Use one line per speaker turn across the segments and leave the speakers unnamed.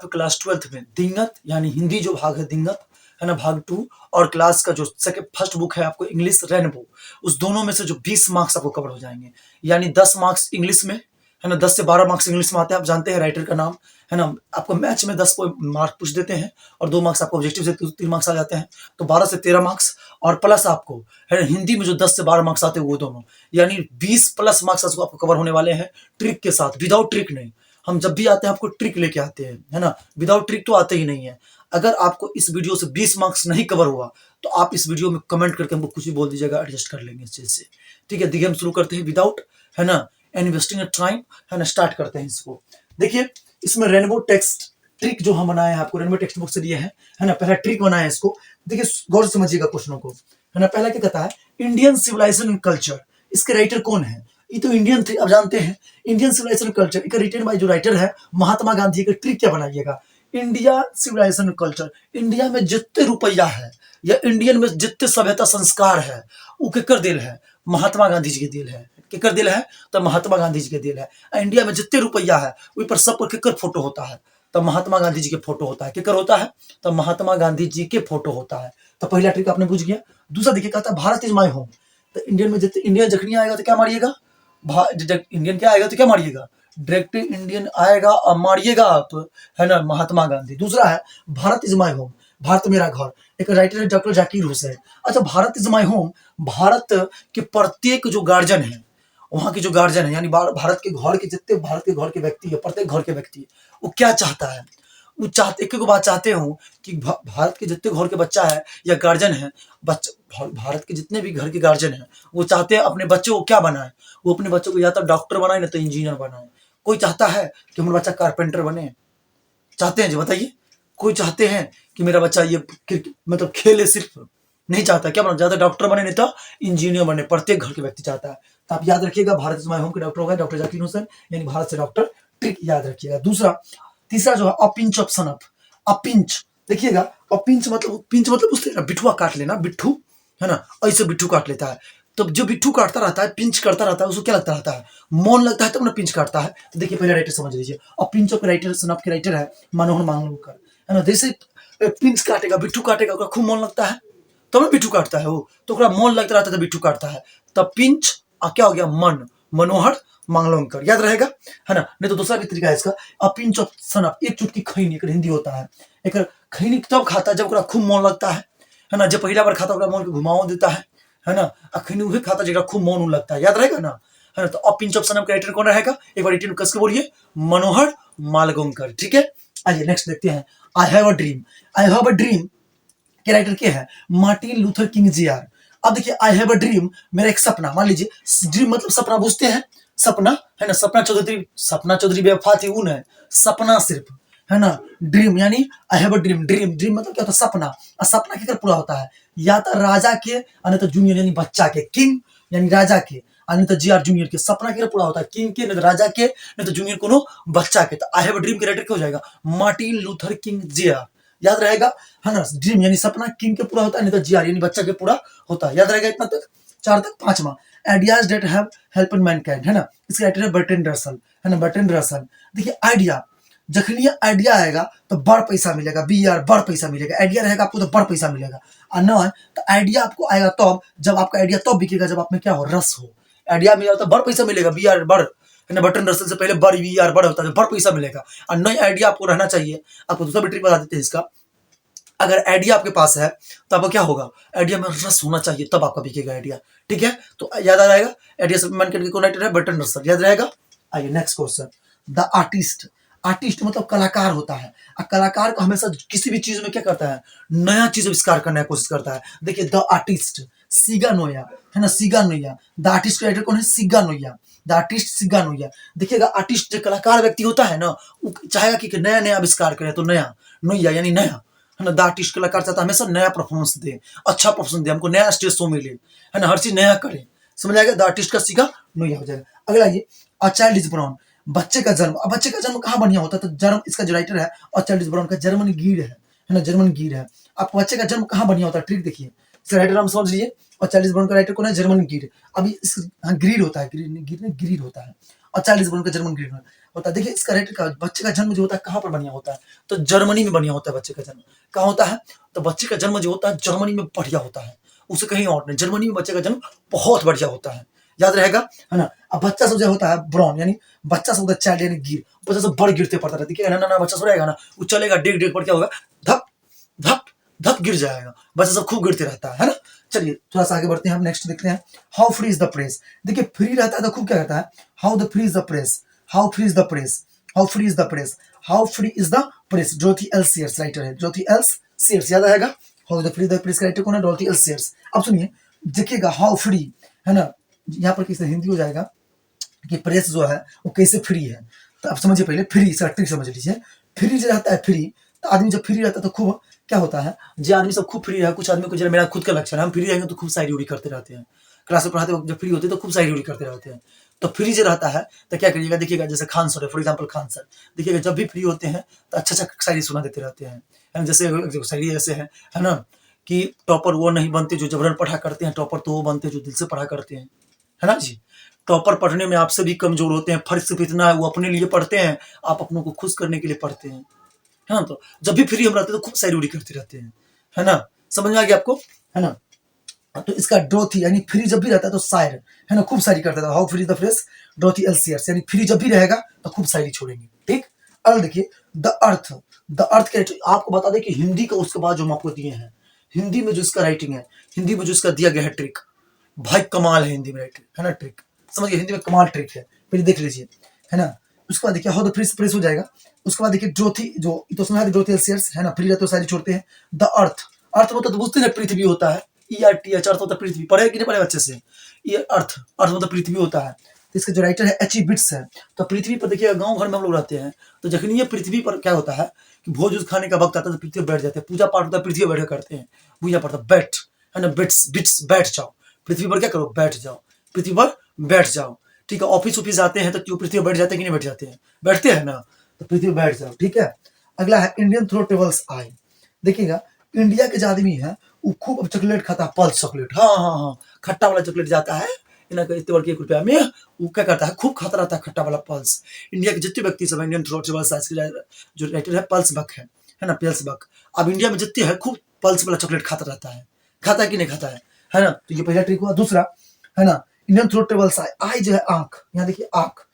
तो class 12th में दिंगत यानी हिंदी जो भाग है दिंगत है ना भाग 2 और क्लास का जो फर्स्ट बुक है आपको इंग्लिश रेनबो, उस दोनों में से जो 20 मार्क्स आपको कवर हो जाएंगे। यानी 10 मार्क्स इंग्लिश में है ना, 10 से 12 मार्क्स इंग्लिश में आते हैं। आप जानते हैं राइटर का नाम है ना, आपको मैच में 10 मार्क्स पूछ देते हैं और 2 मार्क्स आपको ऑब्जेक्टिव से 3 मार्क्स आ जाते हैं, तो 12 से 13 मार्क्स। और प्लस आपको है ना हिंदी में जो 10 से 12 मार्क्स आते हैं वो दोनों, यानी 20 प्लस मार्क्स आपको कवर होने वाले हैं ट्रिक के साथ, विदाउट ट्रिक नहीं। हम जब भी आते हैं आपको ट्रिक लेके आते हैं है ना, विदाउट ट्रिक तो आते ही नहीं है। अगर आपको इस वीडियो से 20 मार्क्स नहीं कवर हुआ तो आप इस वीडियो में कमेंट करके हमको कुछ भी बोल दीजिएगा, एडजस्ट कर लेंगे इस चीज से। ठीक है, देखिए हम शुरू करते हैं विदाउट है ना इन्वेस्टिंग टाइम है ना, स्टार्ट करते हैं इसको। देखिए इसमें रेनबो टेक्स्ट ट्रिक जो हम बनाए हैं आपको रेनबो टेक्स्ट बुक से दिए हैं है ना, पहला ट्रिक बनाया है इसको। देखिए गौर से समझिएगा क्वेश्चनों को है ना। पहला क्या कहता है, इंडियन सिविलाइजेशन एंड कल्चर, इसके राइटर कौन है? ये तो इंडियन थे, अब जानते हैं इंडियन सिविलाइजेशन कल्चर, इसका रिटन बाय जो राइटर है महात्मा गांधी का। ट्रिक क्या बनाइएगा, इंडिया सिविलाइजेशन कल्चर, इंडिया में जितने रुपया है या इंडियन में जितने सभ्यता संस्कार है वो केकर दिल है, महात्मा गांधी जी के दिल है। केकर दिल है तो महात्मा गांधी जी के दिल है। इंडिया में जितने रुपया है वही पर सब पर केकर फोटो होता है, तब महात्मा गांधी जी के फोटो होता है। केकर होता है तब महात्मा गांधी जी के फोटो होता है। तो पहला ट्रिक आपने बुझ गया। दूसरा देखिए कहता है भारत इज माय होम, तो इंडियन में जितने इंडियन जखनी आएगा तो क्या मारिएगा, इंडियन क्या आएगा तो क्या मारिएगा, डायरेक्ट इंडियन आएगा और मारिएगा आप है ना महात्मा गांधी। दूसरा है Bharat is my home, Bharat मेरा घर, एक राइटर है डॉक्टर जाकिर हुसैन। अच्छा Bharat is my home, Bharat के प्रत्येक जो गार्जियन है वहां के जो गार्जियन है यानी भारत के घर के जितने भारत के घर के व्यक्ति है, प्रत्येक घर के व्यक्ति वो क्या चाहता है, वो चाहते एक बात चाहते हो कि भारत के जितने घर के बच्चा है या गार्जियन है, भारत के जितने भी घर के गार्जियन है वो चाहते हैं अपने बच्चे को क्या बनाए, वो अपने बच्चों को या तो डॉक्टर बनाए ना तो इंजीनियर बनाए। कोई चाहता है कि हमारा बच्चा कारपेंटर बने, चाहते हैं जी बताइए? कोई चाहते हैं कि मेरा बच्चा ये मतलब खेले, सिर्फ नहीं चाहता, क्या बना ज्यादा डॉक्टर बने नहीं तो इंजीनियर बने, प्रत्येक घर के व्यक्ति चाहता है। तो आप याद रखिएगा भारत इज माय होम के डॉक्टर होगा डॉक्टर जाकिर हुसैन, यानी भारत से डॉक्टर। ट्रिक याद रखिएगा। दूसरा तीसरा जो है अपिंच ऑफ सन अप, अपिंच देखिएगा, अपिंच मतलब पिंच मतलब उससे बिठुआ काट लेना, बिट्ठू है ना, ऐसे बिट्ठू काट लेता है। तो जो बिट्ठू काटता रहता है पिंच करता रहता है उसको क्या लगता रहता है, मौन लगता है तब ना पिंच काटता है। तो देखिए पहले राइटर समझ लीजिए, और pinch of writer son of के राइटर है मनोहर मांगलकर है ना। जैसे पिंच काटेगा बिट्ठू काटेगा उसका खूब मौन लगता है तब ना बिट्ठू काटता है वो, तो मौन लगता रहता है तो बिट्ठू काटता है। तब पिंच क्या हो गया मन, मनोहर मांगलकर, याद रहेगा है ना। नहीं तो दूसरा भी तरीका है इसका, a pinch of son of, एक चुटकी खैनी, एक हिंदी होता है, एक खैनी तब खाता है जब खूब मौन लगता है ना। जब पहला बार खाता है मौन के घुमाओ देता है ना, खैनी वही खाता जगह खूब मौन लगता है, याद रहेगा ना है ना। तो a pinch of son of का राइटर कौन रहेगा, एक बार रिटर्न कस के बोलिए, मनोहर मालगोंकर। ठीक है, आइए नेक्स्ट देखते हैं, I have a dream. I have a dream के राइटर क्या है, मार्टिन लूथर किंग जूनियर। अब देखिए आई हैव अ ड्रीम, मेरा एक सपना, मान लीजिए ड्रीम मतलब सपना, बुझते हैं सपना है ना। सपना चौधरी बेवफा थी उन है, सपना सिर्फ है ना। ड्रीम यानी I have a dream, dream dream मतलब क्या होता है, सपना। और सपना किधर पूरा होता है, या तो राजा के और नहीं तो जूनियर यानी बच्चा के, किंग यानी राजा के और नहीं तो जीआर जूनियर के। सपना किधर पूरा होता है, किंग के, नहीं तो राजा के, नहीं तो जूनियर कोनो बच्चा के। तो आई हैव अ ड्रीम के राइटर क्या हो जाएगा, मार्टिन लूथर किंग जूनियर, याद रहेगा है ना। ड्रीम यानी सपना किंग के पूरा होता है, नहीं तो जीआर यानी बच्चा के पूरा होता है, याद रहेगा इतना तक। 4 तक। 5वां ideas that have help mankind है ना, इसके राइटर है बर्ट्रैंड रसल है ना, बर्ट्रैंड रसल। देखिए आइडिया, जखनी आइडिया आएगा तो बड़ पैसा मिलेगा, बीआर बड़ पैसा मिलेगा, आइडिया रहेगा आपको तो बड़ पैसा मिलेगा। और न तो आइडिया आपको आएगा तब जब आपका आइडिया तब बिकेगा जब आप में क्या हो, रस हो। आइडिया मिलेगा तो बड़ पैसा मिलेगा, बीआर बड़ है ना, बर्ट्रैंड रसल से पहले बड़ बीआर बड़ होता है, बड़ पैसा मिलेगा। और नई आइडिया आपको रहना चाहिए। आपको दूसरा भी ट्रिक बता देते हैं इसका, अगर आइडिया आपके पास है तो आपका क्या होगा, आइडिया में रस होना चाहिए तब आपका बिकेगा आइडिया। ठीक है, तो याद आ जाएगा आइडिया से मान करके कौन राइटर है, बर्ट्रैंड रसल, याद रहेगा। आइए next question, the artist. Artist मतलब कलाकार होता है, और कलाकार को हमेशा किसी भी चीज में क्या करता है, नया चीज आविष्कार करने की कोशिश करता है। देखिए द आर्टिस्ट, सीगा नोया है ना, सीगा नोया। द आर्टिस्ट राइटर कौन है, सीगा नोया, द आर्टिस्ट सीगा नोया। देखिएगा आर्टिस्ट जो कलाकार व्यक्ति होता है ना, वो चाहेगा कि नया नया आविष्कार करे, तो नया नोया यानी नया है ना। द आर्टिस्ट कलाकार चाहता है हमेशा नया परफॉर्मेंस दे, अच्छा परफॉर्मेंस दे, हमको नया स्टेज शो मिले है ना, हर चीज नया करे, समझ आएगा। द आर्टिस्ट का सीगा नोया हो जाएगा। अगला ये अ चाइल्ड इज बोर्न, बच्चे का जन्म। अब बच्चे का जन्म कहाँ बढ़िया होता है, तो जन्म इसका जो राइटर है अ चाइल्ड इज बोर्न का जर्मन गिर है ना, जर्मन गिर है। आपको बच्चे का जन्म कहाँ बढ़िया होता है, ट्रिक देखिए, इसका राइटर हम समझ लीजिए, और चाइल्ड इज बोर्न का राइटर कौन है, जर्मन गिर। अभी ग्रीड होता है, ग्रीड होता है, और चाइल्ड इज बोर्न का जर्मन ग्रीड। होता है। देखिए इसका राइटर का बच्चे का जन्म जो होता है कहाँ पर बढ़िया होता है, तो जर्मनी में बढ़िया होता है बच्चे का जन्म। कहाँ होता है, तो बच्चे का जन्म जो होता है जर्मनी में बढ़िया होता है, उसे कहीं और नहीं। जर्मनी में बच्चे का जन्म बहुत बढ़िया होता है, याद रहेगा, है ना। अब बच्चा सब जो होता है ब्रॉन, यानी बच्चा सब होता है चाइल्ड, यानी गिर, बच्चा सब बड़ गिरते पड़ता रहता है, ठीक है ना, बच्चा सब रहेगा ना, वो चलेगा डेग डेग पर क्या होगा, धप धप धप गिर जाएगा, बच्चा सब खूब गिरते रहता है ना। चलिए थोड़ा सा आगे बढ़ते हैं, हम नेक्स्ट देखते हैं, how free is the press. देखिए फ्री रहता है तो खूब क्या कहता है, how the free is the press, how free is the press, how free is the press, how free is the press. Dorothy L Sayers writer है, Dorothy L Sayers, याद आएगा। How the free the press का writer कौन है, Dorothy L seers. अब सुनिए, देखिएगा how free, है ना, यहाँ पर किसी हिंदी हो जाएगा कि प्रेस जो है वो कैसे फ्री है, तो आप समझिए पहले फ्री, इसका ट्रिक समझ लीजिए। फ्री जो रहता है फ्री, तो आदमी जब फ्री रहता है तो खूब क्या होता है, जो आदमी सब खूब फ्री है, कुछ आदमी को जरा, मेरा खुद का लक्षण है, हम फ्री रहेंगे तो खूब शायरी उड़ी करते रहते हैं, क्लास में पढ़ाते वक्त जब फ्री होते हैं तो खूब शायरी उड़ी करते रहते हैं। तो फ्री जो रहता है तो क्या करिएगा, देखिएगा जैसे खान सर है, फॉर एग्जाम्पल खान सर, देखिएगा जब भी फ्री होते हैं तो अच्छा अच्छा शायरी सुना देते रहते हैं। जैसे शायरी ऐसे है ना, कि टॉपर वो नहीं बनते जो जबरन पढ़ा करते हैं, टॉपर तो वो बनते जो दिल से पढ़ा करते हैं, है ना जी। टॉपर पढ़ने में आपसे भी कमजोर होते हैं, फर्क सिर्फ इतना है वो अपने लिए पढ़ते हैं, आप अपनों को खुश करने के लिए पढ़ते हैं, है ना। तो जब भी फ्री हम रहते हैं तो खूब शायरी उड़ी करते रहते हैं, है ना, समझ में आ गया आपको, है ना। तो इसका ड्रोथी यानी फ्री जब भी रहता है तो शायर, है ना, खूब शायरी करता था। How free the fresh, Dorothy एलसीयर्स, यानी फ्री जब भी रहेगा तो खूब शायरी छोड़ेंगे, ठीक। अब देखिए द अर्थ, द अर्थ के आपको बता दें कि हिंदी का उसके बाद जो हम आपको दिए हैं, हिंदी में जो इसका राइटिंग है, हिंदी में जो इसका दिया गया है ट्रिक, भाई कमाल है हिंदी में राइटिंग, है ना, ट्रिक समझिए, हिंदी में कमाल ट्रिक है, फिर देख लीजिए, है ना। उसके बाद देखिए हाउ द फ्रेश प्रेस हो जाएगा। उसके बाद देखिए ड्रोथी, जो तो सुना है ड्रोथी एलसीयर्स, है ना, फ्री रहते हो सारी छोड़ते हैं। द अर्थ, अर्थ मतलब तो बुझते हैं पृथ्वी होता है, ERTH, अर्थ होता है पृथ्वी, पढ़े कि नहीं पढ़े अच्छे से, ये अर्थ, अर्थ मतलब पृथ्वी होता है। तो इसका जो राइटर है H.E. बिट्स है। तो पृथ्वी पर देखिए गांव घर में हम लोग रहते हैं, तो जखनी ये पृथ्वी पर क्या होता है कि भोज उज खाने का वक्त आता है तो पृथ्वी पर बैठ जाते हैं, पूजा पाठ होता है पृथ्वी पर बैठ करते हैं, पूजा पड़ता है, बैठ, है ना, बिट्स बिट्स बैठ जाओ पृथ्वी पर, क्या करो, बैठ जाओ पृथ्वी पर, बैठ जाओ, ठीक है। ऑफिस ऑफिस आते हैं तो क्यों पृथ्वी पर बैठ जाते हैं कि नहीं बैठ जाते हैं, बैठते हैं ना, तो पृथ्वी पर बैठ जाओ, ठीक है। अगला है इंडियन थ्रो टेबल्स आई। देखिएगा इंडिया के जो आदमी है वो खूब चॉकलेट खाता है, पल्स चॉकलेट, हाँ हाँ हाँ, खट्टा वाला चॉकलेट जाता है इतना इतने बल्कि 1 रुपया में, वो क्या करता है खूब खाता रहता है खट्टा वाला पल्स। इंडिया के जितने व्यक्ति सब इंडियन थ्रो टेबल्स आई जो राइटर है पल्स बक है ना, पल्स बक। अब इंडिया में जितने है खूब पल्स वाला चॉकलेट खाता रहता है, खाता है कि नहीं खाता है ना। तो ये पहला ट्रिक हुआ। दूसरा, है ना, इंडियन थ्रो टेबल्स आई, आई जो है आंख, यहाँ देखिए आंख,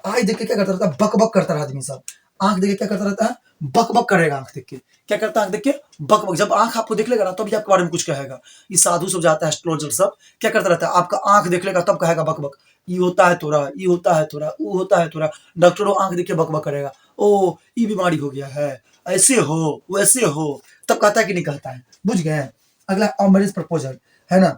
आंख देख के क्या करता रहता है, बक बक करता है आदमी सब, आंख देख के क्या करता रहता है, बक बक करेगा आंख देख के, क्या करता है आंख देख के, बक बक। जब आंख आपको देख लेगा ना तब भी आपके बारे में कुछ कहेगा। ये साधु सब जाता है एस्ट्रोलॉजर सब, क्या करता रहता है, आपका आंख देख लेगा तब कहेगा बक बक, ये होता है तोरा, ये होता है तोरा, वो होता है तोरा। डॉक्टरों आंख देख के बक बक करेगा, ओ ये बीमारी हो गया है, ऐसे हो वैसे हो, तब कहता है कि नहीं कहता है, बुझ गए। अगला अ मैरिज प्रपोजल, है ना,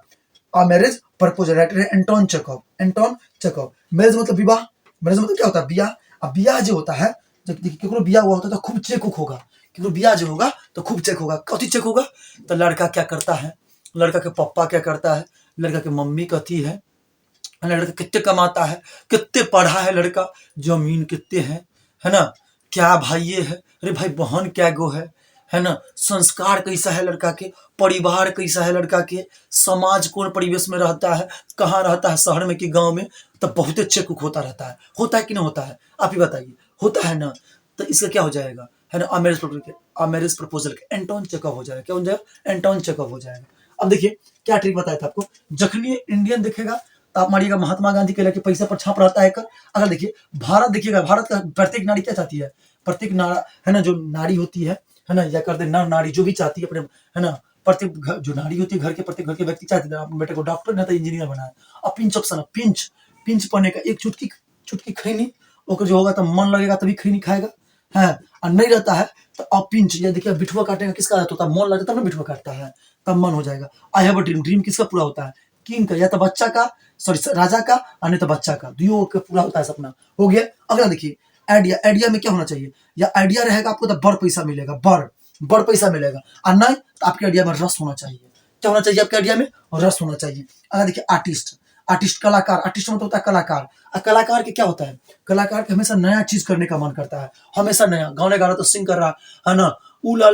अ मैरिज प्रपोजल, राइटर है Anton Chekhov, Anton Chekhov. Marriage मतलब विवाह, मैरिज मतलब क्या होता है, बियाह। अब बियाह जो होता है, जब केकरो बियाह हुआ होता है तो खूब चेक उक होगा, केकरो बियाह जो होगा तो खूब चेक होगा, कथी चेक होगा, तो लड़का क्या करता है, लड़का के पप्पा क्या करता है, लड़का के मम्मी कथी है, लड़का कितने कमाता है, कितने पढ़ा है लड़का, जमीन कितने है ना, क्या भाई ये है, अरे भाई बहन क्या गो है ना, संस्कार कैसा है लड़का के, परिवार कैसा है लड़का के, समाज कौन परिवेश में रहता है, कहाँ रहता है, शहर में कि गांव में, तो बहुत चेक होता रहता है कि नहीं होता है, आप ही बताइए, होता है ना। तो इसका क्या हो जाएगा, है ना, अमेरिज प्रपोजल के एंटोन चेकअप हो जाएगा, क्या हो जाएगा, एंटोन चेकअप हो जाएगा। अब देखिए क्या ट्रिक बताया था आपको, जखनी इंडियन दिखेगा तो आप मारिएगा महात्मा गांधी के लेके पैसा पर छाप रहता है कर। अगर देखिए भारत देखिएगा, भारत का प्रत्येक नारी क्या चाहती है, प्रत्येक नारा, है ना, जो नारी होती है ना, या करते नर नारी जो भी चाहती है अपने, है ना, प्रत्येक जो नारी होती है घर के, प्रत्येक घर के व्यक्ति चाहते हैं अपने बेटे को डॉक्टर नहीं तो इंजीनियर बनाए। अब पिंच ऑप्शन है, पिंच पिंच पढ़ने का, एक चुटकी चुटकी खैनी ओकर जो होगा तो मन लगेगा तभी खैनी खाएगा, है, और नहीं रहता है तो अब पिंच, या देखिए बिठुआ काटेगा किसका होता है, मन लगता है तब ना बिठुआ काटता है, तब मन हो जाएगा। I have a dream, dream किसका पूरा होता है, किंग का, या तो बच्चा का, सॉरी राजा का, और नहीं तो बच्चा का, दुइयों का पूरा होता है सपना, हो गया। अगला देखिए आइडिया, आइडिया में क्या होना चाहिए, या आइडिया रहेगा आपको तो बड़ पैसा मिलेगा, बड़ पैसा मिलेगा, और नहीं तो आपके आइडिया में रस होना चाहिए, क्या होना चाहिए आपके आइडिया में, रस होना चाहिए। अगर देखिए आर्टिस्ट, आर्टिस्ट कलाकार, आर्टिस्ट मतलब होता है कलाकार, और कलाकार के क्या होता है, कलाकार के हमेशा नया चीज करने का मन करता है, हमेशा नया, गाने गा रहा तो सिंग कर रहा है ना, ऊ ला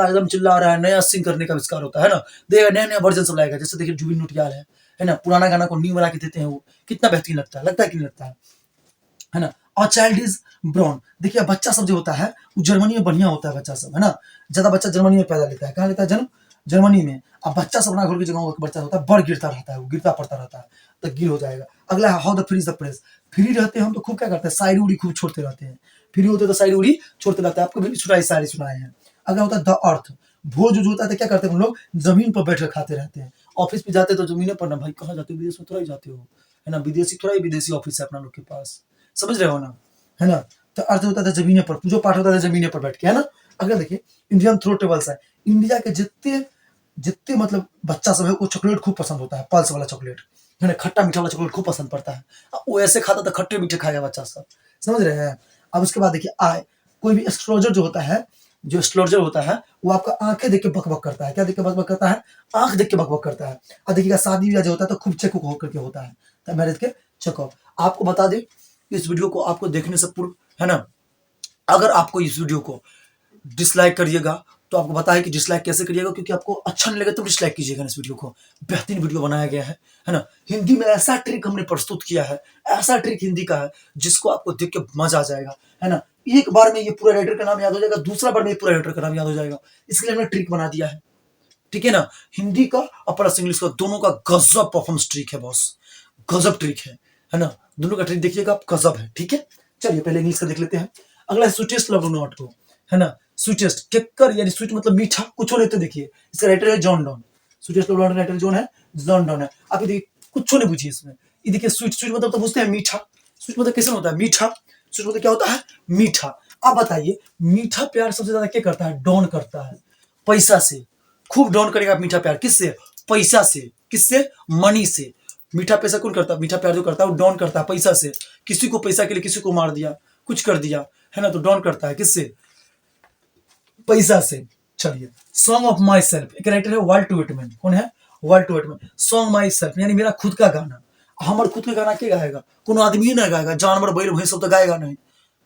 एकदम चिल्ला रहा है, नया सिंग करने का आविष्कार होता है ना, देगा नया नया वर्जन सब लाएगा। जैसे देखिए जुबिन नौटियाल है ना, पुराना गाना को न्यू बना के देते हैं, वो कितना बेहतरीन लगता है कि नहीं लगता है ना। और चाइल्ड इज ब्रॉन। देखिए बच्चा सब जो होता है वो जर्मनी में बढ़िया होता है बच्चा सब, है ना, ज्यादा बच्चा जर्मनी में पैदा लेता है। कहाँ लेता है जन्म? जर्मनी में। अब बच्चा सब अपना घर की जगह बच्चा होता है बड़ गिरता रहता है, वो गिरता पड़ता रहता है, तो गिर हो जाएगा। अगला है how the free is the press. Free रहते हैं हम तो खूब क्या करते हैं, शायरी उड़ी खूब छोड़ते रहते हैं। फ्री होते तो शायरी उड़ी छोड़ते रहते हैं, आपको भी सुनाई शायरी सुनाए हैं। अगला होता है द अर्थ। भोज जो होता है तो क्या करते हैं हम लोग, जमीन पर बैठ कर खाते रहते हैं। ऑफिस पे जाते तो जमीन पर ना, भाई कहाँ जाते हो, विदेश में थोड़ा ही जाते हो, है ना, विदेशी थोड़ा ही विदेशी ऑफिस है अपना लोग के पास, समझ रहे हो ना, है ना। तो अर्थ होता था जमीने पर, पूजो पाठ होता था जमीने पर बैठ के, है ना। अगर देखिए इंडियन थ्रो टेबल्स है, इंडिया के जितने जितने मतलब बच्चा सब है वो चॉकलेट खूब पसंद होता है, पल्स वाला चॉकलेट, है ना, खट्टा मीठा वाला चॉकलेट खूब पसंद पड़ता है। अब वो ऐसे खाता तो खट्टे मीठे खाएगा बच्चा सब, समझ रहे हैं। अब उसके बाद देखिए आई, कोई भी एस्ट्रोलॉजर जो होता है, जो एस्ट्रोलॉजर होता है वो आपका आंखें देख के बकबक करता है। क्या देख के बकबक करता है? आंख देख के बकबक करता है। और देखिएगा शादी ब्याह जो होता है तो खूब चेकअप होकर के होता है, तो मैरिज के चेकअप। आपको बता दें इस वीडियो को आपको देखने से पूर्व, है ना, अगर आपको इस वीडियो को डिसलाइक करिएगा तो आपको पता है कि डिसलाइक कैसे करिएगा, क्योंकि आपको अच्छा नहीं लगे तो डिसलाइक कीजिएगा इस वीडियो को। बेहतरीन वीडियो बनाया गया है ना। हिंदी में ऐसा ट्रिक हमने प्रस्तुत किया है, ऐसा ट्रिक हिंदी का है जिसको आपको देख के मजा आ जाएगा, है ना। एक बार में ये पूरा राइटर का नाम याद हो जाएगा, दूसरा बार में ये पूरा राइटर का नाम याद हो जाएगा, इसके लिए हमने ट्रिक बना दिया है, ठीक है ना। हिंदी का और प्लस इंग्लिश का दोनों का गजब परफॉर्मेंस ट्रिक है बॉस, गजब ट्रिक है ना। दोनों का ट्रिक देखिएगा आप, गजब है, ठीक है। चलिए पहले इंग्लिश का देख लेते हैं। अगला है स्वीटेस्ट लव नॉट को, है ना। स्वीटेस्ट केकर यानी स्वीट मतलब मीठा, कुछ नहीं तो देखिए इसका राइटर है John Donne. Sweetest love not writer John है, जॉन डॉन है। आप ये देखिए कुछ नहीं बुझिए इसमें, ये देखिए स्वीट, स्वीट मतलब तो बुझते हैं मीठा, स्वीट मतलब कैसे होता है मीठा, स्वीट मतलब क्या होता है मीठा। आप बताइए मीठा प्यार सबसे ज्यादा क्या करता है, डॉन करता है, पैसा से खूब डॉन करेगा मीठा प्यार, किससे? पैसा से, किससे? मनी से। मीठा पैसा कौन करता है, मीठा प्यार जो करता है वो डॉन करता है पैसा से। किसी को पैसा के लिए किसी को मार दिया, कुछ कर दिया, है ना, तो डॉन करता है किससे? पैसा से। चलिए सॉन्ग ऑफ माई सेल्फ, एक राइटर है वाल्ट व्हिटमैन। कौन है? Walt Whitman. Song my self यानी मेरा खुद का गाना। हमारे खुद का गाना क्या गाएगा? कोनो आदमी ना गाएगा, जानवर बैल भैंस सब तो गाएगा नहीं।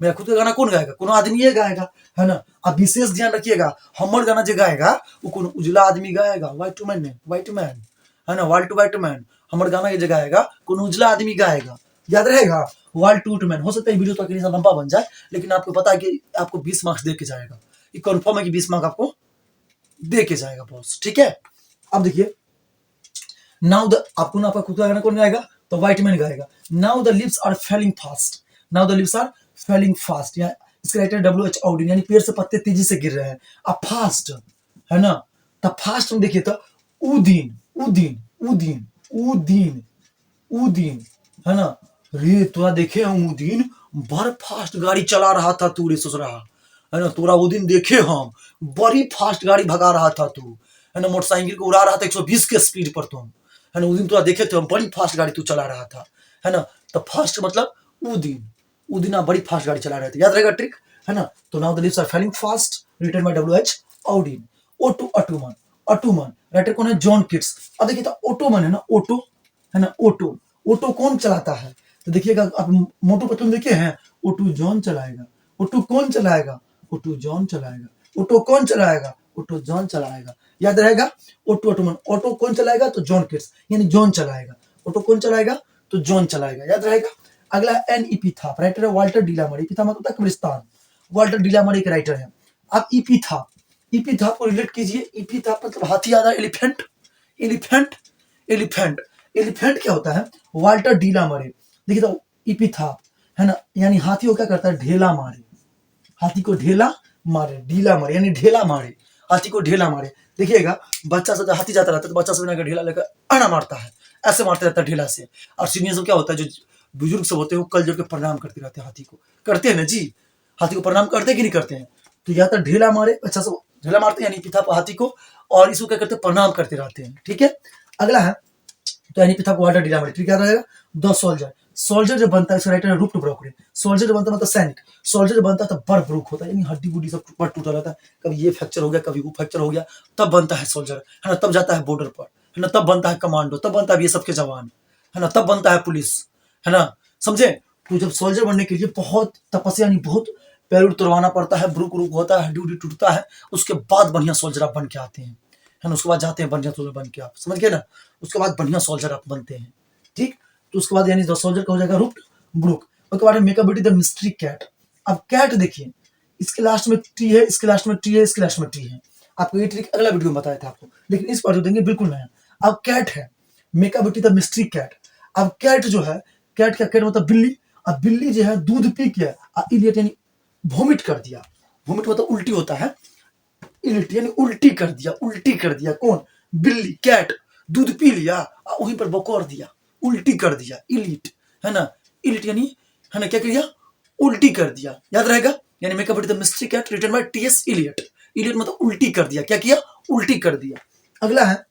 मेरा खुद का गाना कौन गाएगा? कोनो आदमी गाएगा, है ना। अब विशेष ध्यान रखिएगा, हमर गाना जो गाएगा वो कोनो उजला आदमी गाएगा, व्हाइट मैन, व्हाइट मैन, है ना, वाल्ट व्हाइट मैन। हमर गाना ये जो गाएगा कोनो उजला आदमी गाएगा, याद रहेगा, वाल्ट व्हिटमैन। हो सकता है वीडियो तो अकेले लंबा बन जाए, लेकिन आपको पता है कि आपको 20 मार्क्स दे के जाएगा, ये कन्फर्म है कि 20 मार्क आपको दे के जाएगा बॉस, ठीक है। अब देखिए नाउ द, आपको ना आपका खुद का गाना कौन गाएगा? तो व्हाइट मैन गाएगा। Now the leaves are falling fast, now the leaves are falling fast, या इसका राइटर WH आउडिन, यानी पेड़ से पत्ते तेजी से गिर रहे हैं। अब फास्ट, है ना, तब फास्ट में देखिए तो उदीन, उदीन, उदीन, उदीन, उदीन, है ना। रे तोरा देखे हम उदीन बड़ फास्ट गाड़ी चला रहा था तू, रे सोच रहा, है ना, तोरा वो दिन देखे हम बड़ी फास्ट गाड़ी भगा रहा था तू, है ना, मोटरसाइकिल को उड़ा रहा था 120 के स्पीड पर तुम, है ना, उस दिन तोरा देखे थे हम बड़ी फास्ट गाड़ी तू चला रहा था, है ना। तो फास्ट मतलब वो दिन आप बड़ी फास्ट गाड़ी चला रहे थे, याद रहेगा ट्रिक, है ना। तो now the leaves are falling fast, written by WH Auden. Ode to autumn, autumn writer कौन है? John Keats. अब देखिए तो ओटोमन है ना, ओटो, है ना, ओटो, ओटो कौन चलाता है? तो देखिएगा आप मोटू पतलू देखे हैं, ओटो जॉन चलाएगा। ओटो कौन चलाएगा? ओटो जॉन चलाएगा। ओटो कौन चलाएगा? ओटो जॉन चलाएगा, याद रहेगा। ओटो अटोमन, ओटो कौन चलाएगा? तो जॉन किट्स, यानी जॉन चलाएगा। ओटो कौन चलाएगा? तो जॉन चलाएगा, याद रहेगा। अगला एन इपिथाप, राइटर है वाल्टर डीलामर। इपिथाप मतलब होता है कब्रिस्तान, वाल्टर डीलामर एक राइटर है। आप इपिथाप, इपिथाप को रिलेट कीजिए। इपिथाप मतलब हाथी आधा, एलिफेंट, एलिफेंट, एलिफेंट, एलिफेंट क्या होता है? वाल्टर डीलामर। देखिए तो इपिथाप, है ना, यानी हाथी को क्या करता है? ढेला मारे, हाथी को ढेला मारे, ढीला मारे यानी ढेला मारे, हाथी को ढेला मारे। देखिएगा बच्चा सब हाथी जाता रहता है तो बच्चा सब ढेला लेकर आना मारता है, ऐसे मारते रहता है ढेला से। और सीनियर सब क्या होता है, जो बुजुर्ग सब होते हैं वो कल जोड़ के प्रणाम करते रहते हैं हाथी को, करते हैं ना जी, हाथी को प्रणाम करते हैं कि नहीं करते हैं? तो या तो ढेला मारे, अच्छा सब ढेला मारते हैं यानी पिता हाथी को, और इसको क्या करते हैं? प्रणाम करते रहते हैं, ठीक है। अगला है तो यानी पिता को वाटर ढीला मारे, ठीक, क्या रहेगा? द सोल्जर, सोल्जर जब बनता है इसका राइटर है रूप ब्रोकरे। सोल्जर जब बनता है मतलब सैनिक, सोल्जर जब बनता है तो बड़ ब्रूक होता है, यानी हड्डी गुड्डी सब बड़ टूटा रहता है, कभी ये फ्रैक्चर हो गया कभी वो फ्रैक्चर हो गया, तब बनता है सोल्जर, है ना, तब जाता है बॉर्डर पर, है ना, तब बनता है कमांडो, तब बनता है ये सबके जवान, है ना, तब बनता है पुलिस, है ना, समझे। तो जब सोल्जर बनने के लिए बहुत तपस्या यानी बहुत पैर तुड़वाना पड़ता है, ब्रूक रूक होता है, हड्डी उड्डी टूटता है, उसके बाद बढ़िया सोल्जर आप बन के आते हैं, है ना, उसके बाद जाते हैं बढ़िया सोल्जर बन के, आप समझ गए ना, उसके बाद बढ़िया सोल्जर आप बनते हैं, ठीक। तो उसके बाद यानी सोल्जर का हो जाएगा रूप ब्रूक। उसके बाद Macavity the mystery cat. अब कैट देखिए, इसके लास्ट में टी है, इसके लास्ट में टी है, इसके लास्ट में टी है। आपको ये ट्रिक अगला वीडियो में बताया था आपको, लेकिन इस बार जो देंगे बिल्कुल नया। अब कैट है, Macavity the mystery cat. अब कैट जो है, कैट का कैट मतलब बिल्ली। अब बिल्ली जो है दूध पी के इलियट यानी वोमिट कर दिया। वोमिट मतलब उल्टी होता है, इलिट यानी उल्टी कर दिया, उल्टी कर दिया। कौन? बिल्ली, कैट दूध पी लिया और वहीं पर बकौर दिया, उल्टी कर दिया, इलिट है ना। इलिट यानी है ना क्या कर दिया? उल्टी कर दिया, याद रहेगा। यानी Macavity the mystery cat written by T S. Eliot. Eliot मतलब उल्टी कर दिया, क्या किया? उल्टी कर दिया। अगला है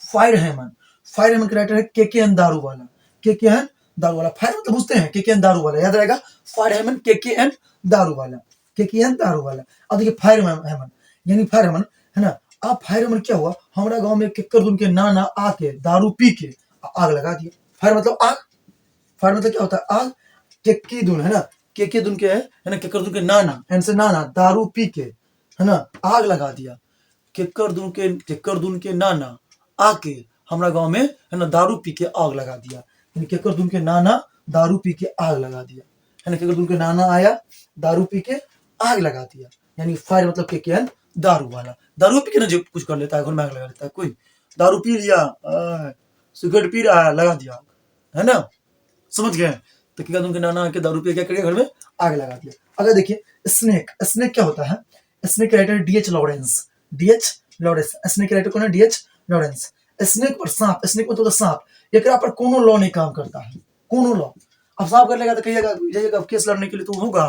फायर हैमन। फायर हैमन का राइटर है के.के.एन. दारू वाला। के.के.एन. दारू वाला, फायर मतलब बुझते हैं, के.के.एन. दारू वाला, याद रहेगा। फायर हैमन के.के.एन. दारू वाला, के.के.एन. दारू वाला। अब देखिए फायर हैमन यानी फायर हैमन है ना। अब फायर हैमन क्या हुआ, हमारा गांव में केकर उनके नाना आके दारू पी के आग लगा दिए। फायर मतलब आग, फायर मतलब क्या होता है? आग। केके दुन है ना, केके दुन के है ना, केकर दुन के नाना, एन से नाना, दारू पी के है ना आग लगा दिया। केकर दुन के नाना आके हमारा गांव में है ना दारू पी के आग लगा दिया। यानी केकर दुन के नाना दारू पी के आग लगा दिया है ना। केकर दुन के नाना आया, दारू पी के आग लगा दिया। यानी फायर मतलब के.के.एन. दारू वाला। दारू पी के ना जो कुछ कर लेता है, घर में आग लगा लेता है। कोई दारू पी लिया, सिगरेट पी रहा है, लगा दिया, है ना, समझ गए। तो क्या उनके नाना आके दारू पी क्या करिए, घर में आग लगा दिया। अगर देखिए स्नेक, स्नेक क्या होता है? Snake writer D.H.. Lawrence. D.H.. Lawrence snake writer कौन है? डी.एच. लॉरेंस। स्नेक पर सांप, स्नेक मतलब सांप, एकरा पर कोनो लॉ नहीं काम करता है, कोनो लॉ। अब सांप कर लेगा तो कहिएगा जाइएगा केस लड़ने के लिए तो होगा,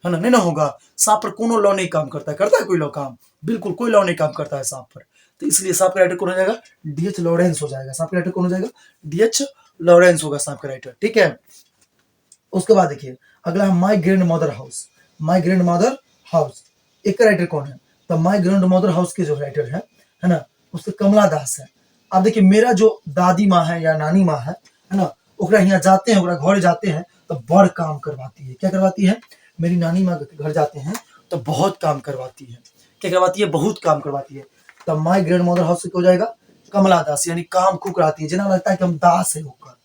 है ना, नहीं ना होगा। सांप पर कोनो लॉ नहीं काम करता है, करता है कोई लॉ काम? बिल्कुल कोई लॉ नहीं काम करता है सांप पर। तो इसलिए सांप का राइटर कौन हो जाएगा? डी.एच. लॉरेंस हो जाएगा। सांप का राइटर कौन हो जाएगा? डी.एच. लॉरेंस होगा सांप का राइटर, ठीक है। उसके बाद देखिए अगला है my grand mother house. My grand mother house, एक राइटर कौन है? तो माई ग्रैंड मदर हाउस के जो राइटर है ना, उसके कमला दास है। अब देखिए मेरा जो दादी माँ है या नानी माँ है ना, ओकरा यहाँ जाते हैं, ओकरा घर जाते हैं तो बड़ काम करवाती है। क्या करवाती है? मेरी नानी माँ के घर जाते हैं तो बहुत काम करवाती है। क्या करवाती है? बहुत काम करवाती है। तब माई ग्रैंड मदर हाउस से क्या हो जाएगा? कमला दास, यानी काम खूब कराती है, जिन्हें लगता है कि हम दास है होकर,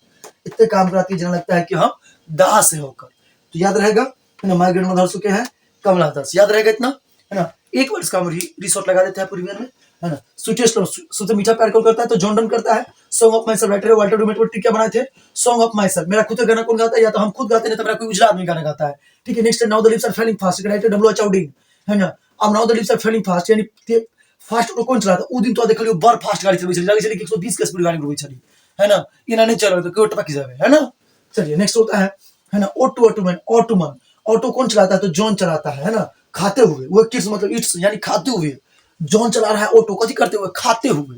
इतने काम कराती है जिन्हें लगता है कि हम दास है होकर। तो याद रहेगा है ना, माई ग्रैंड मदर हाउस क्या है? कमला दास, याद रहेगा इतना, है ना। एक वर्ष का हम रिसोर्ट लगा देते हैं पूरी में, है ना। स्वीटेस्ट सबसे मीठा प्यार कौन करता है? तो जॉन डन करता है। Song of my self writer Walter डुमेट क्या बनाए थे? Song of my self. मेरा खुद का गाना कौन गाता है? या तो हम खुद गाते हैं, तो मेरा कोई उजला आदमी गाना गाता है, ठीक है। Next now the lips are falling fast, writer W H. Auden, है ना। अब now the lips are falling fast यानी फास्ट ऑटो कौन चलाता? वो दिन तो देखलियो बर फास्ट गाड़ी चलबे चली 120 के स्पीड गाड़ी घुरबे चली, है ना। इना नहीं चल तो कोट पकी जावे, है ना। चलिए नेक्स्ट होता है ना ऑटो, ऑटोमैन, ऑटोमन। ऑटो कौन चलाता है? तो जॉन चलाता है ना, खाते हुए। वो किड्स मतलब इट्स यानी खाते हुए। जॉन चला रहा है ऑटो, कथी करते हुए? खाते हुए।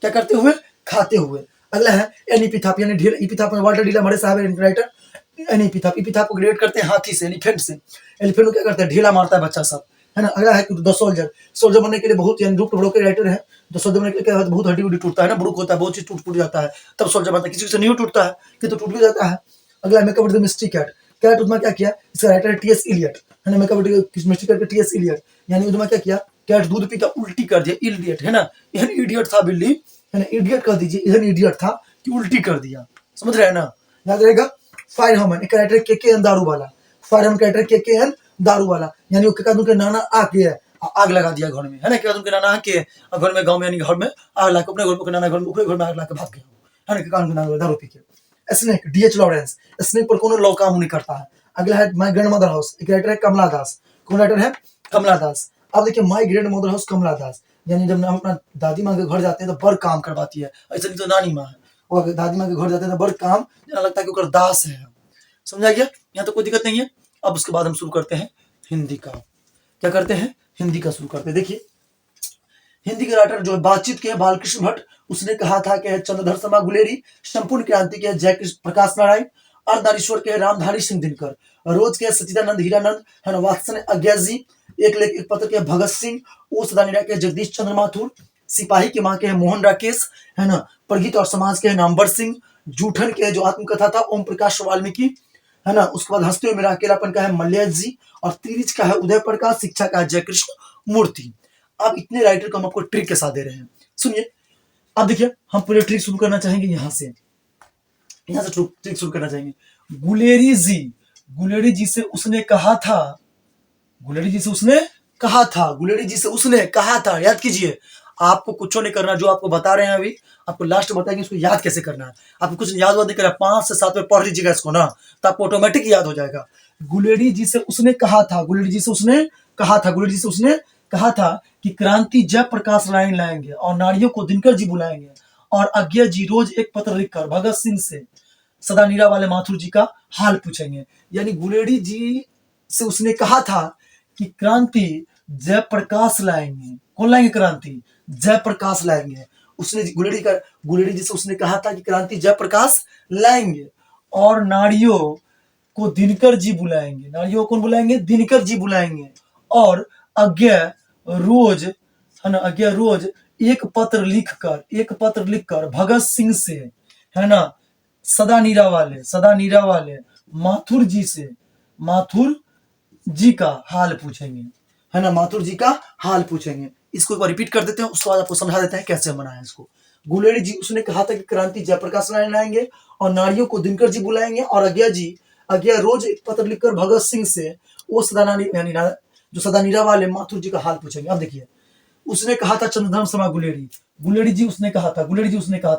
क्या करते हुए? खाते हुए। अगला है एनीपिथाप यानी ढेर। इपिथाप में वाल्टर डीला हमारे साहब है राइटर। एनीपिथाप, इपिथाप को ग्रेड करते हैं हाथी से, एलिफेंट से। एलिफेंट को क्या करता है? ढीला मारता है बच्चा सब, है ना। अगला है द सोल्जर। सोल्जर बनने के लिए बहुत यानी रुक के राइटर है। तो सोल्जर बनने के लिए क्या होता है? बहुत हड्डी उड्डी टूटता है ना, ब्रुक होता है, बहुत चीज टूट जाता है, तब सोल्जर बनता है। किसी से नहीं टूटता है कि तो टूट भी जाता है। अगला है Macavity the mystery cat. Cat उसमें क्या किया? इसका राइटर है टी.एस. इलियट, है ना। Macavity mystery cat T S. Eliot, यानी उसमें क्या किया? कैट दूध पी का उल्टी कर दिया, इडियट, है ना। यह इडियट था बिल्ली, है ना, इडियट कर दीजिए, यह इडियट था कि उल्टी कर दिया, समझ रहे हैं ना, याद रहेगा। फायर हैमन एक राइटर के.के.एन. दारू वाला। फायर हैमन का राइटर के.के.एन. दारू वाला, यानी वो के नाना आके है आग लगा दिया घर में, है ना। क्या उनके नाना आके घर में, गांव में, यानी घर में आग लगा, अपने घर में नाना घर में, घर में आग लगा भाग गया, है ना। के नाना दारू पी के। Snake, D.H.. लॉरेंस। स्नेक पर कोनो लॉ काम नहीं करता है। अगला है माई ग्रैंड मदर हाउस, एक राइटर है कमला दास। कौन राइटर है? कमला दास। अब देखिए माई ग्रैंड मदर हाउस कमला दास, यानी जब हम अपना दादी माँ के घर जाते हैं तो बड़ काम करवाती है। ऐसे नहीं तो नानी माँ है, वो दादी माँ के घर जाते हैं तो बड़ काम, जना लगता है कि ओकर दास है। समझा गया? यहाँ तो कोई दिक्कत नहीं है। अब उसके बाद हम शुरू करते हैं हिंदी का। क्या करते हैं? हिंदी का शुरू करते हैं। देखिए हिंदी के राइटर जो है बातचीत के बालकृष्ण भट्ट, उसने कहा था कि चंद्रधर शर्मा गुलेरी, संपूर्ण क्रांति के जयकृष्ण प्रकाश नारायण, अर्धनारीश्वर के रामधारी सिंह दिनकर, रोज के सचिदानंद हीरानंद, है ना, वात्सन अज्ञा जी, एक लेख एक पत्र के भगत सिंह, ओ सदानिरा के जगदीश चंद्र माथुर, सिपाही की माँ के हैं मोहन राकेश, है ना, प्रगीत और समाज के हैं नामवर सिंह, जूठन के जो आत्मकथा था ओम प्रकाश वाल्मीकि, है ना। उसके बाद हंसते हुए मेरा अकेलापन का है मल्लिया जी, और तिरिच का है उदय प्रकाश, शिक्षा का है जयकृष्ण मूर्ति। अब इतने राइटर को हम आपको ट्रिक के साथ दे रहे हैं, सुनिए। अब देखिए हम पूरे ट्रिक शुरू करना चाहेंगे यहाँ से ट्रिक शुरू करना चाहेंगे। गुलेरी जी गुलेरी जी से उसने कहा था, गुलेरी जी से उसने कहा था, गुलेरी जी से उसने कहा था। याद कीजिए, आपको कुछ नहीं करना, जो आपको बता रहे हैं अभी, आपको लास्ट में बताएंगे उसको याद कैसे करना है। आपको कुछ याद नहीं करना, 5 से 7 बार पढ़ लीजिएगा इसको ना, तो आपको ऑटोमेटिक याद हो जाएगा। गुलेरी जी से उसने कहा था, गुलेरी जी से उसने कहा था, गुलेरी जी से उसने कहा था कि क्रांति जयप्रकाश नारायण लाएंगे और नारियों को दिनकर जी बुलाएंगे और अज्ञा जी रोज एक पत्र लिखकर भगत सिंह से सदा नीरा वाले माथुर जी का हाल पूछेंगे। यानी गुलेरी जी से उसने कहा था कि क्रांति जयप्रकाश लाएंगे। कौन लाएंगे? क्रांति जयप्रकाश लाएंगे। उसने गुलेरी जी से उसने कहा था कि क्रांति जयप्रकाश लाएंगे और नारियों को दिनकर जी बुलाएंगे। नारियों को कौन बुलाएंगे? दिनकर जी बुलाएंगे और अज्ञा रोज, है ना, अज्ञा रोज एक पत्र लिखकर भगत सिंह से, है ना, सदा नीरा वाले माथुर जी से, माथुर जी का हाल पूछेंगे, है ना, माथुर जी का हाल पूछेंगे। इसको एक बार रिपीट कर देते हैं, उसके बाद आपको समझा देते हैं कैसे बनाया इसको। गुलेरी जी उसने कहा था कि क्रांति जयप्रकाश नारायण लाएंगे और नारियों को दिनकर जी बुलाएंगे और अज्ञा रोज एक पत्र लिखकर भगत सिंह से वो जो सदा नीरा वाले माथुर जी का हाल पूछेंगे। अब देखिए, उसने कहा था चंद्रधर शर्मा गुलेरी जी उसने कहा था,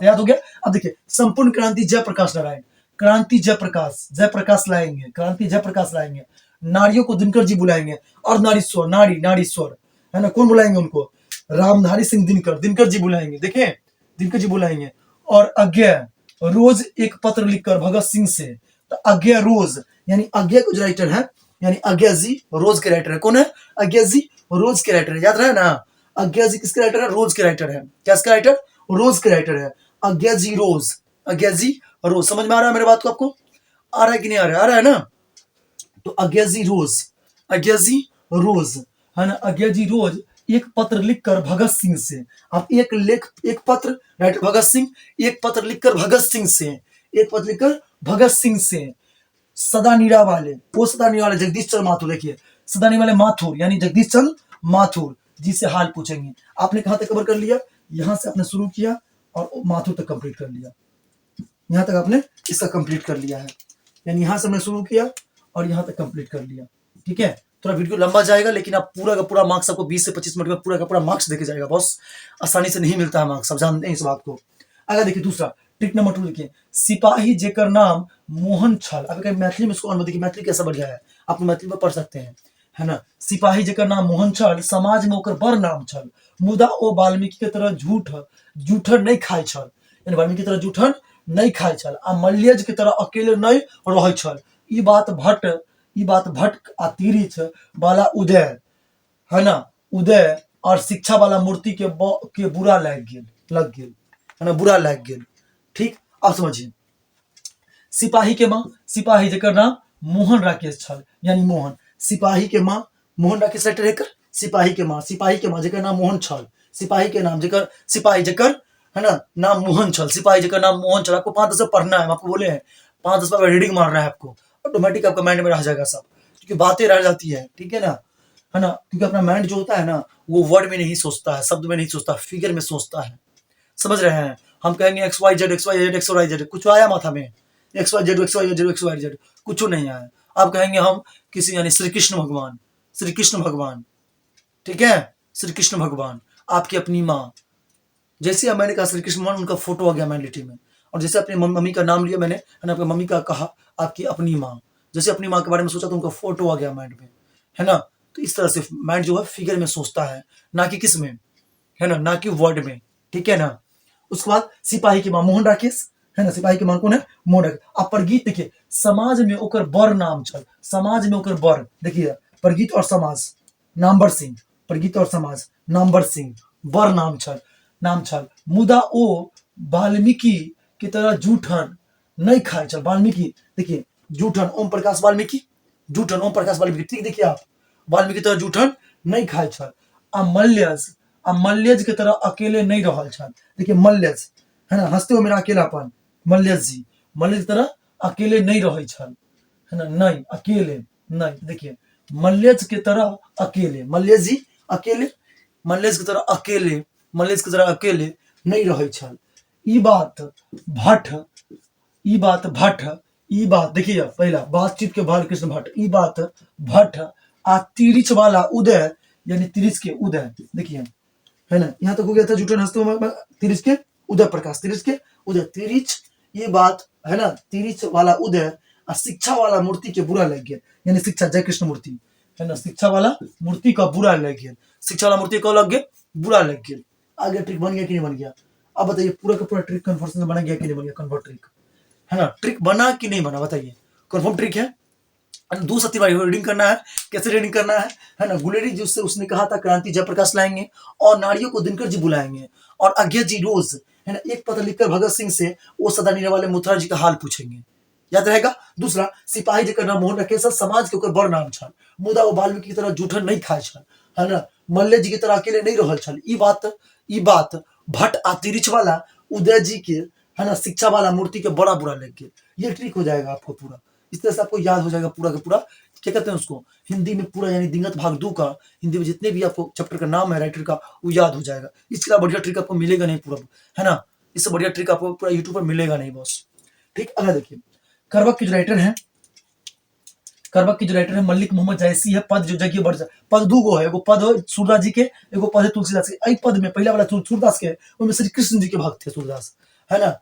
याद हो गया। अब देखिए, संपूर्ण क्रांति जयप्रकाश नारायण, क्रांति जयप्रकाश लाएंगे, क्रांति जयप्रकाश लाएंगे, नारियों को दिनकर जी बुलाएंगे और नारीश्वर, है ना, कौन बुलाएंगे उनको? रामधारी सिंह दिनकर जी बुलाएंगे। देखें, दिनकर जी बुलाएंगे और अज्ञा रोज एक पत्र लिखकर भगत सिंह से। तो अज्ञा रोज यानी अज्ञा को जो राइटर है, यानी अज्ञा जी रोज के राइटर है। कौन है? अज्ञा जी रोज के राइटर है। याद रहे ना, अज्ञा जी किसके राइटर है? रोज के राइटर है। क्या इसका राइटर? रोज के राइटर है। अज्ञा जी रोज समझ में आ रहा है मेरे बात को? आपको आ रहा है कि नहीं आ रहा है? आ रहा है ना? तो अज्ञा जी रोज, है ना, अज्ञा जी रोज एक पत्र लिखकर भगत सिंह से। आप एक पत्र राइटर भगत सिंह, एक पत्र लिखकर भगत सिंह से सदा नीरा वाले जगदीश चंद्र माथुर, देखिए सदा नीरा वाले माथुर यानी जगदीश चंद्र माथुर जी से हाल पूछेंगे। आपने कहां तक कवर कर लिया? यहां से आपने शुरू किया और माथुर तक कंप्लीट कर लिया। यहां तक आपने इसका कंप्लीट कर लिया है, यानी यहां से हमने शुरू किया और यहां तक कंप्लीट कर लिया। ठीक है, थोड़ा वीडियो लंबा जाएगा, लेकिन आप पूरा का पूरा मार्क्स आपको 20 से 25 मिनट में पूरा का पूरा मार्क्स देके जाएगा। बॉस आसानी से नहीं मिलता है मार्क्स, आप जानते हैं इस बात को। अगर देखिए दूसरा ट्रिक नंबर 2 देखिए, सिपाही जेकर नाम मोहन छल। अब मैथिली में इसको अनुवाद देखिए, मैथिली कैसा बढ़िया है, आप मैथिली में पढ़ सकते हैं, है ना। सिपाही जेकर नाम मोहन छल, समाज में ओकर बड़ नाम छल, मुदा ओ वाल्मीकि के तरह जूठन नहीं खाय छल, यानी वाल्मीकि की तरह जूठन नहीं खाय छल आ मल्यज की तरह अकेले नहीं रहै छल। ई बात भट्ट आ तिरिछ वाला उदय, है ना, उदय और शिक्षा वाला मूर्ति के बुरा लग गेल, है ना, बुरा लग गेल। ठीक, अब समझिए, सिपाही जेकर नाम मोहन राकेश छल, यानी मोहन, सिपाही के माँ मोहन राकेश राइटर है। सिपाही के माँ जेकर नाम मोहन छल, सिपाही जेकर है ना नाम मोहन छल, सिपाही जेकर नाम मोहन छल। आपको 5-10 पढ़ना है, आपको बोले हैं 5-10 बार रीडिंग मारना है आपको, ऑटोमेटिक आपका माइंड में रह जाएगा सब, क्योंकि बातें रह जाती है। ठीक है ना, है ना, क्योंकि अपना माइंड जो होता है ना, वो वर्ड में नहीं सोचता है, शब्द में नहीं सोचता, फिगर में सोचता है। समझ रहे हैं? हम कहेंगे एक्स वाई जेड, कुछ आया माथा में? एक्स वाई जेड कुछ नहीं आया। आप कहेंगे हम किसी, यानी श्री कृष्ण भगवान, ठीक है, श्री कृष्ण भगवान आपकी अपनी माँ। जैसे मैंने कहा श्री कृष्ण भगवान, उनका फोटो आ गया मेंटलिटी में, और जैसे अपनी मम्मी का नाम लिया मैंने, है ना, अपनी मम्मी का कहा आपकी अपनी माँ, जैसे अपनी माँ के बारे में सोचा तो उनका फोटो आ गया माइंड में, है ना। तो इस तरह से माइंड जो है फिगर में सोचता है, ना कि किस में, है ना, ना कि वर्ड में। ठीक है ना। उसके बाद सिपाही की माँ मोहन राकेश, है ना, सिपाही की माँ कौन है? मोहन राकेश। अब परगीत देखिए, समाज में ओकर बर नाम छल, समाज में ओकर बर, देखिए परगीत और समाज नामवर सिंह, परगीत और समाज नामवर सिंह, बर नाम छल, मुदा ओ वाल्मीकि की तरह जूठन नहीं खाए छल। वाल्मीकि देखिए, जूठन ओम प्रकाश वाल्मीकि, ठीक, देखिए आप, वाल्मीकि तरह जूठन नहीं खाए छल आ मल्यज के तरह अकेले नहीं रहल छल। देखिए मल्यज, है ना, हंसते हो मेरा अकेलापन, मल्यज की तरह अकेले नहीं रहे छल, है ना, नहीं अकेले नहीं। देखिए मल्यज के तरह अकेले, मल्यज की तरह अकेले नहीं रहे छल। ई बात भट्ट ई बात देखिए, पहला बातचीत के बालकृष्ण भट्ट, ई बात भट्ट आ तिरिच वाला उदय, यानी तिरिच के उदय, देखिए है ना, यहाँ तक हो गया था जूठन हंसते हुए तिरिच के उदय प्रकाश, तिरिच के उदय, तिरिच, ये बात है ना, तिरिच वाला उदय आ शिक्षा वाला मूर्ति के बुरा लग गया, यानी शिक्षा जय कृष्ण मूर्ति है ना, शिक्षा वाला मूर्ति का बुरा लग गया, शिक्षा वाला मूर्ति को लग गया, बुरा लग गया। आगे ट्रिक बन गया कि नहीं बन गया? अब बताइए पूरा का पूरा ट्रिक कन्वर्सन में बना गया कि नहीं बन गया? कन्वर्ट ट्रिक है ना, ट्रिक बना कि नहीं बना बताइए? कन्फर्म ट्रिक है। दो सती भाई रीडिंग करना है, कैसे रीडिंग करना है ना, गुलेरी जी उससे उसने कहा था क्रांति जयप्रकाश लाएंगे और नारियों को दिनकर जी बुलाएंगे और आज्ञा जी रोज है ना एक पत्र लिखकर भगत सिंह से वो सदा नीने वाले मुथरा जी का हाल पूछेंगे, याद रहेगा। दूसरा, सिपाही जी का नाम मोहन रखे समाज के ऊपर बड़ नाम छल, मुदा वो वाल्मीकि की तरह जूठन नहीं खाए छल, है ना, मल्ले जी की तरह अकेले नहीं रहल छल। ई बात भट्ट आ तिरिच वाला उदय जी के है ना शिक्षा वाला मूर्ति के बड़ा बुरा लग गया। ये ट्रिक हो जाएगा आपको पूरा, इस तरह से आपको याद हो जाएगा पूरा का पूरा, क्या कहते हैं उसको हिंदी में पूरा, यानी दिंगत भाग 2 का हिंदी में जितने भी आपको चैप्टर का नाम है राइटर का वो याद हो जाएगा। इसका बढ़िया ट्रिक आपको मिलेगा नहीं पूरा, है ना, इससे बढ़िया ट्रिक आपको पूरा यूट्यूब पर मिलेगा नहीं बॉस। ठीक, अगला देखिए, करवक के जो राइटर है, करवक की जो राइटर है मल्लिक मोहम्मद जायसी है। पद जो जगह बढ़ पद 2 गो है, एगो पद है सूरदास जी के, एगो पद है तुलसीदास के। आई पद में पहला वाला सूरदास के, उसमें श्री कृष्ण जी के भक्त थे सूरदास, है ना,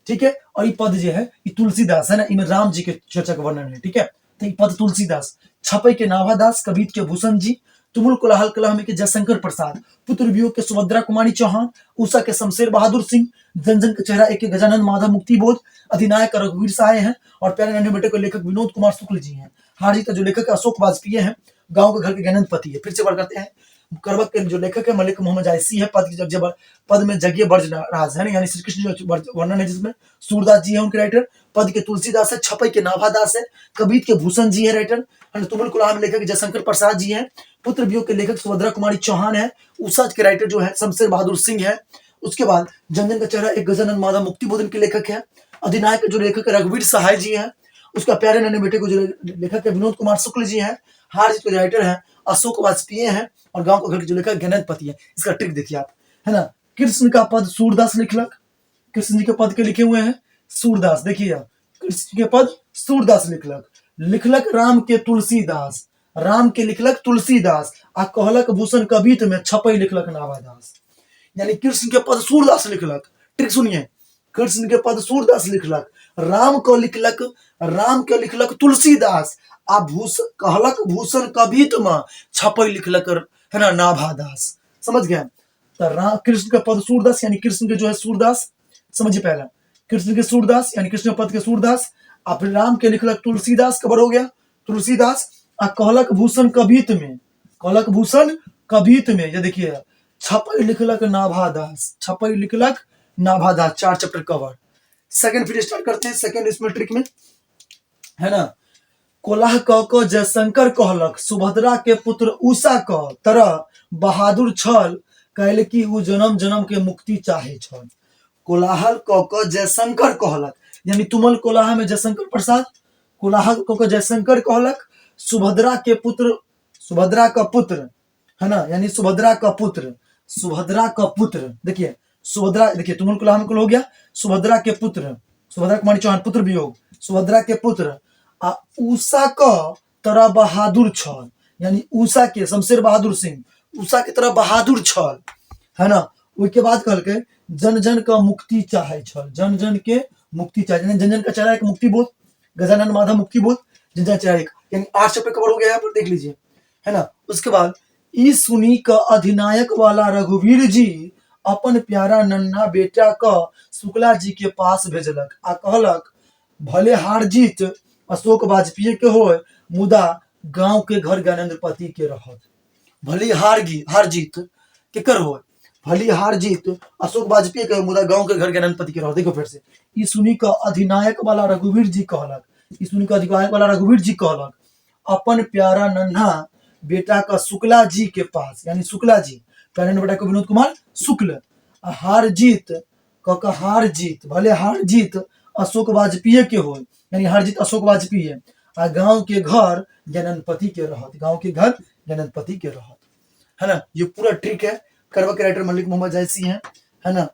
ठीक है। और ये पद जो है ये तुलसीदास है ना, इनमें राम जी के चर्चा का वर्णन है, ठीक है। तो ये पद तुलसीदास, छपई के नाभादास, कबीर के भूषण जी, तुमुल कोलाहल कलह में के जयशंकर प्रसाद, पुत्र वियोग के सुभद्रा कुमारी चौहान, उषा के शमशेर बहादुर सिंह, जन जन के चेहरा एक गजानन माधव मुक्ति बोध, अधिनायक रघुवीर सहाय हैं और प्यारे नन्हे बेटे को लेखक विनोद कुमार शुक्ल जी हैं। हार जीत जो लेखक अशोक वाजपेयी हैं, गांव के घर के ज्ञानंद पति है। फिर से बात करते हैं, करवक के जो लेखक है मलिक मोहम्मद जायसी है। पद में जगह बर्ज राज है ना, यानी श्री कृष्ण जो वर्णन है जिसमें सूरदास जी है उनके राइटर। पद के तुलसीदास है, छपई के नाभादास है, कबीर के भूषण जी है राइटर, तुमुल कुलाह में लेखक जयशंकर प्रसाद जी हैं, पुत्र वियोग के लेखक सुभद्रा कुमारी चौहान है, उषा के राइटर जो है शमशेर बहादुर सिंह है। उसके बाद जनजन का चेहरा एक गजानन माधव मुक्ति बोधन के लेखक है। अधिनायक जो लेखक है रघुवीर सहाय जी हैं। उसका प्यारे नन्हे बेटे को जो लेखक है विनोद कुमार शुक्ल जी हैं। हार जीत के राइटर है अशोक वाजपेयी हैं और गांव का घर के जो लेखक ज्ञानंद पति है। इसका ट्रिक देखिए आप, है ना, कृष्ण का पद सूरदास लिखलक, कृष्ण जी के पद के लिखे हुए हैं सूरदास, देखिए आप, कृष्ण के पद सूरदास लिखलक, लिखलक राम के तुलसीदास, राम के लिखलक तुलसीदास आ कहलक भूषण कबीत में छपई लिखलक नाभादास। यानी कृष्ण के पद सूरदास लिखलक, ट्रिक सुनिए, कृष्ण के पद सूरदास लिखलक, राम के लिखलक तुलसीदास आ कहलक भूषण कबीत में छपई लिखलक है ना नाभादास। समझ गया? तो कृष्ण के पद सूरदास यानी कृष्ण के जो है सूरदास, समझिए पहला कृष्ण के सूरदास यानी कृष्ण पद के सूरदास, आप राम के लिखलक तुलसीदास, कबर हो गया तुलसीदास, आ कहलक भूषण कबीत में, कहलक भूषण कबीत में, ये देखिए छपई लिखलक नाभादास, छपई लिखलक नाभादास। 4 chapter cover. सेकंड फिर स्टार्ट करते हैं, सेकंड इसमें ट्रिक में, है ना, कोलाह क जयशंकर कहलक सुभद्रा के पुत्र उषा क तरह बहादुर छल, कैल की उ जन्म जन्म के मुक्ति चाहे छल। कोलाहल क जयशंकर कहलक, यानी तुमल कोलाह में जयशंकर प्रसाद, कोलाहल क जयशंकर कहलक सुभद्रा के पुत्र, सुभद्रा का पुत्र, है ना, यानी सुभद्रा का पुत्र, सुभद्रा का पुत्र, देखिए सुभद्रा, देखिए तुमुल कोलाह में कुल हो गया, सुभद्रा के पुत्र, सुभद्रा कुमारी चौहान, पुत्र वियोग, सुभद्रा के पुत्र आ उषा का तरह बहादुर छल, यानी उषा के शमशेर बहादुर सिंह, उषा के तरह बहादुर छल, है ना। उसके बाद कहल के जन जन का मुक्ति चाहे छल, जन जन के मुक्ति चाहे, जन जन का चेहरा एक मुक्ति बोध, गजानन माधव मुक्ति बोध, जन जन चेहरा एक, यानी 8 चैप्टर कवर हो गया यहाँ पर, देख लीजिए, है ना। उसके बाद ई सुनी का अधिनायक वाला रघुवीर जी अपन प्यारा नन्हा बेटा का शुक्ला जी के पास भेजलक आ कहलक भले हार जीत अशोक वाजपेयी के हो, मुदा गांव के घर ज्ञानेंद्र पति के रहत। भली हार जीत केकर हो, भली हार जीत अशोक वाजपेयी के, मुदा गांव के घर ज्ञानेंद्र पति के रहत। देखो फिर से, ई सुनी का अधिनायक वाला रघुवीर जी कहलक, ई सुनी का अधिनायक वाला रघुवीर जी कहलक अपन प्यारा नन्हा बेटा का शुक्ला जी के पास, यानी शुक्ला जी, प्यारे बेटा को विनोद कुमार शुक्ल, हार जीत हार जीत, भले हार जीत अशोक वाजपेयी के हो, यानी हार जीत अशोक वाजपेयी है, आ गांव के घर ज्ञानंदपति के रहत, गांव के घर ज्ञानंदपति के रहत, है ना। ये पूरा ट्रिक है। करवा के राइटर मलिक मोहम्मद जायसी है ना,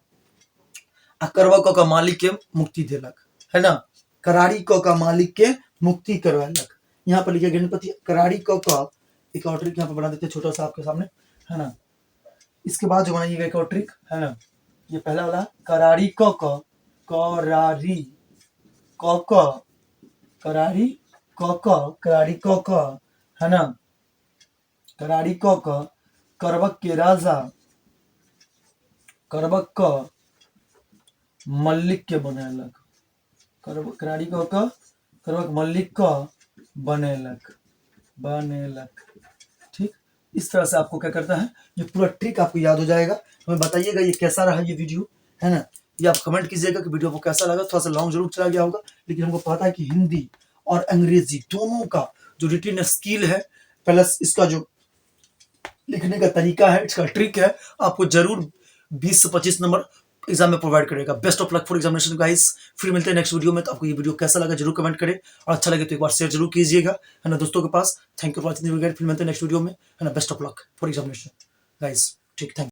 आ करवा का मालिक के मुक्ति देलक, है ना। करारी क का मालिक के मुक्ति करवालक। यहाँ पर लिखिए गणपति करारी क का, एक और ट्रिक यहाँ पर बना देते हैं छोटा सा आपके सामने, है ना। इसके बाद जो बनाइएगा एक और ट्रिक, है ना, ये पहला वाला करारी क का, करारी क का, करारी क का, करारी क का, है ना, करारी क का, करबक के राजा, करबक क मल्लिक के बनेलक, करारी क का, करबक मल्लिक का बनेलक, बनेलक। ठीक, इस तरह से आपको क्या करता है, ये पूरा ट्रिक आपको याद हो जाएगा। हमें बताइएगा ये कैसा रहा ये वीडियो, है ना। ये आप कमेंट कीजिएगा कि वीडियो को कैसा लगा। थोड़ा सा लॉन्ग जरूर चला गया होगा, लेकिन हमको पता है कि हिंदी और अंग्रेजी दोनों का जो रिटन स्किल है प्लस इसका जो लिखने का तरीका है, इसका ट्रिक है, आपको जरूर 20 से 25 नंबर एग्जाम में प्रोवाइड करेगा। Best of luck for examination guys. फिर मिलते हैं नेक्स्ट वीडियो में। तो आपको ये वीडियो कैसा लगा जरूर कमेंट करें, और अच्छा लगे तो एक बार शेयर जरूर कीजिएगा, है ना, दोस्तों के पास। Thank you for watching the video. फिर मिलते हैं नेक्स्ट वीडियो में, है ना। Best of luck for examination guys. ठीक, थैंक यू।